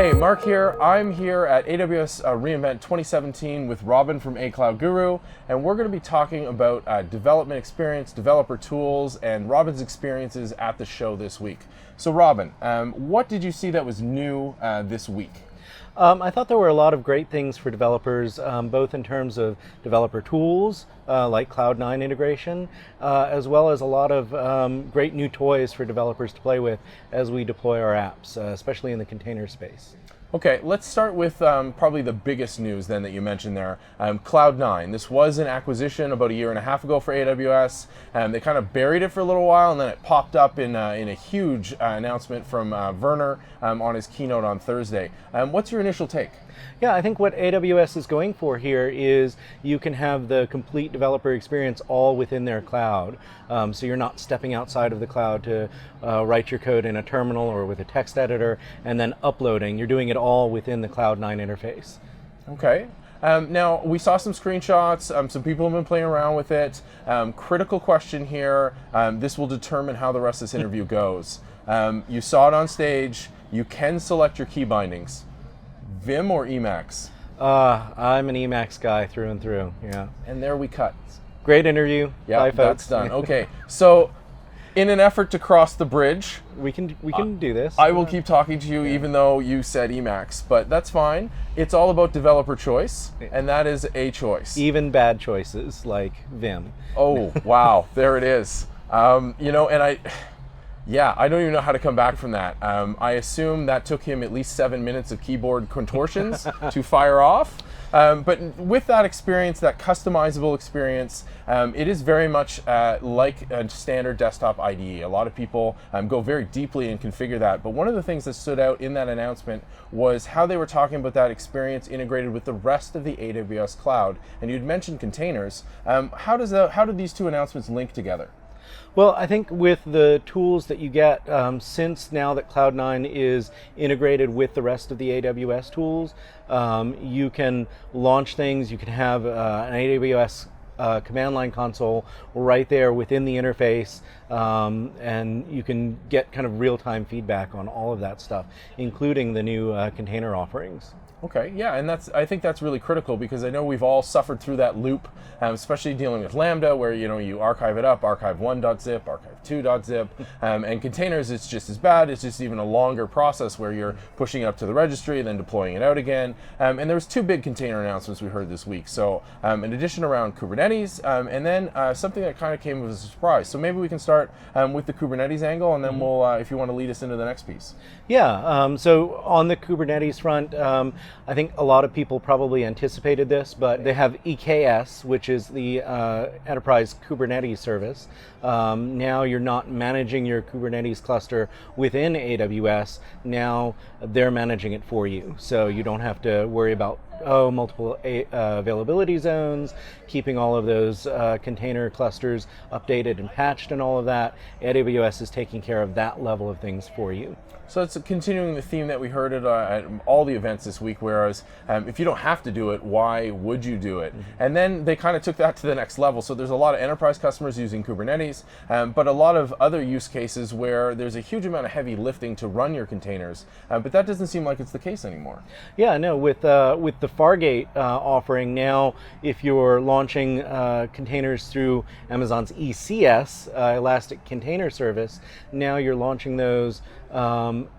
Hey, Mark here. I'm here at AWS reInvent 2017 with Robin from A Cloud Guru, and we're going to be talking about development experience, developer tools, and Robin's experiences at the show this week. So Robin, what did you see that was new this week? I thought there were a lot of great things for developers, both in terms of developer tools like Cloud9 integration, as well as a lot of great new toys for developers to play with as we deploy our apps, especially in the container space. Okay, let's start with probably the biggest news then that you mentioned there, Cloud9. This was an acquisition about a year and a half ago for AWS. They kind of buried it for a little while, and then it popped up in a huge announcement from Werner on his keynote on Thursday. What's your initial take? Yeah, I think what AWS is going for here is you can have the complete developer experience all within their cloud. So you're not stepping outside of the cloud to write your code in a terminal or with a text editor and then uploading. You're doing it all within the Cloud9 interface. Okay. Now, we saw some screenshots, some people have been playing around with it. Critical question here, this will determine how the rest of this interview goes. You saw it on stage, you can select your key bindings. Vim or Emacs? I'm an Emacs guy through and through, yeah. And there we cut. Great interview. Yeah, bye, folks. That's done. Okay, so in an effort to cross the bridge, we can do this. I will keep talking to you even though you said Emacs, but that's fine. It's all about developer choice, and that is a choice. Even bad choices like Vim. Oh, wow, there it is. You know, and I don't even know how to come back from that. I assume that took him at least 7 minutes of keyboard contortions to fire off. But with that experience, that customizable experience, it is very much like a standard desktop IDE. A lot of people go very deeply and configure that. But one of the things that stood out in that announcement was how they were talking about that experience integrated with the rest of the AWS cloud. And you'd mentioned containers. How do these two announcements link together? Well, I think with the tools that you get, since now that Cloud9 is integrated with the rest of the AWS tools, you can launch things, you can have an AWS command line console right there within the interface, and you can get kind of real-time feedback on all of that stuff, including the new container offerings. Okay, yeah, and I think that's really critical because I know we've all suffered through that loop, especially dealing with Lambda, where you archive it up, archive1.zip, archive2.zip, and containers, it's just as bad. It's just even a longer process where you're pushing it up to the registry, then deploying it out again. And there was two big container announcements we heard this week. So in addition around Kubernetes, and then something that kind of came as a surprise. So maybe we can start with the Kubernetes angle, and then we'll, if you want to lead us into the next piece. Yeah, so on the Kubernetes front, I think a lot of people probably anticipated this, but they have EKS, which is the Enterprise Kubernetes Service. Now you're not managing your Kubernetes cluster within AWS. Now they're managing it for you. So you don't have to worry about multiple availability zones, keeping all of those container clusters updated and patched and all of that. AWS is taking care of that level of things for you. So it's continuing the theme that we heard at all the events this week, whereas if you don't have to do it, why would you do it? Mm-hmm. And then they kind of took that to the next level. So there's a lot of enterprise customers using Kubernetes, but a lot of other use cases where there's a huge amount of heavy lifting to run your containers. But that doesn't seem like it's the case anymore. Yeah, no, with the Fargate offering now, if you're launching containers through Amazon's ECS, Elastic Container Service, now you're launching those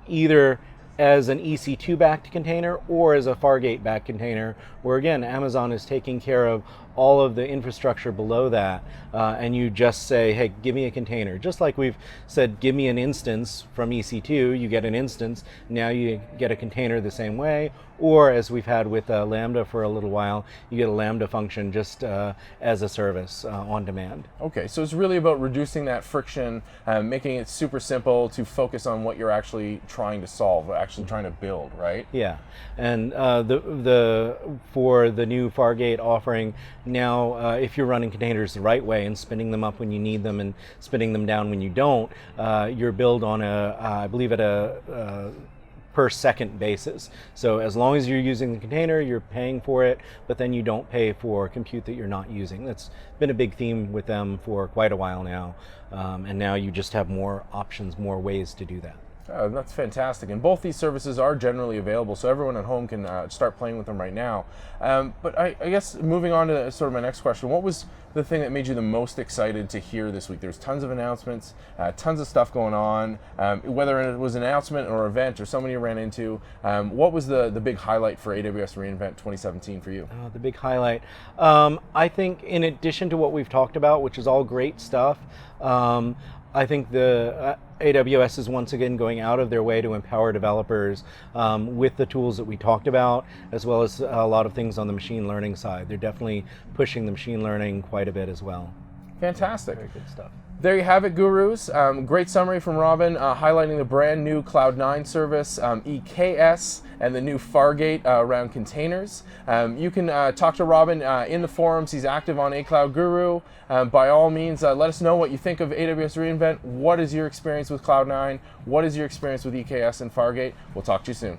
either as an EC2 backed container or as a Fargate backed container, where again, Amazon is taking care of all of the infrastructure below that, and you just say, hey, give me a container. Just like we've said, give me an instance from EC2, you get an instance, now you get a container the same way, or as we've had with Lambda for a little while, you get a Lambda function just as a service on demand. Okay, so it's really about reducing that friction, making it super simple to focus on what you're actually trying to solve, actually trying to build, right? Yeah, and for the new Fargate offering, now if you're running containers the right way and spinning them up when you need them and spinning them down when you don't, you're billed on I believe at a per second basis. So as long as you're using the container, you're paying for it, but then you don't pay for compute that you're not using. That's been a big theme with them for quite a while now, and now you just have more options, more ways to do that. That's fantastic. And both these services are generally available, so everyone at home can start playing with them right now. But I guess moving on to sort of my next question, what was the thing that made you the most excited to hear this week? There's tons of announcements, tons of stuff going on, whether it was an announcement or event or someone you ran into. What was the big highlight for AWS reInvent 2017 for you? The big highlight. I think in addition to what we've talked about, which is all great stuff, I think the AWS is once again going out of their way to empower developers with the tools that we talked about, as well as a lot of things on the machine learning side. They're definitely pushing the machine learning quite a bit as well. Fantastic. Very good stuff. There you have it, gurus. Great summary from Robin, highlighting the brand new Cloud9 service, EKS, and the new Fargate around containers. You can talk to Robin in the forums. He's active on A Cloud Guru. By all means, let us know what you think of AWS reInvent. What is your experience with Cloud9? What is your experience with EKS and Fargate? We'll talk to you soon.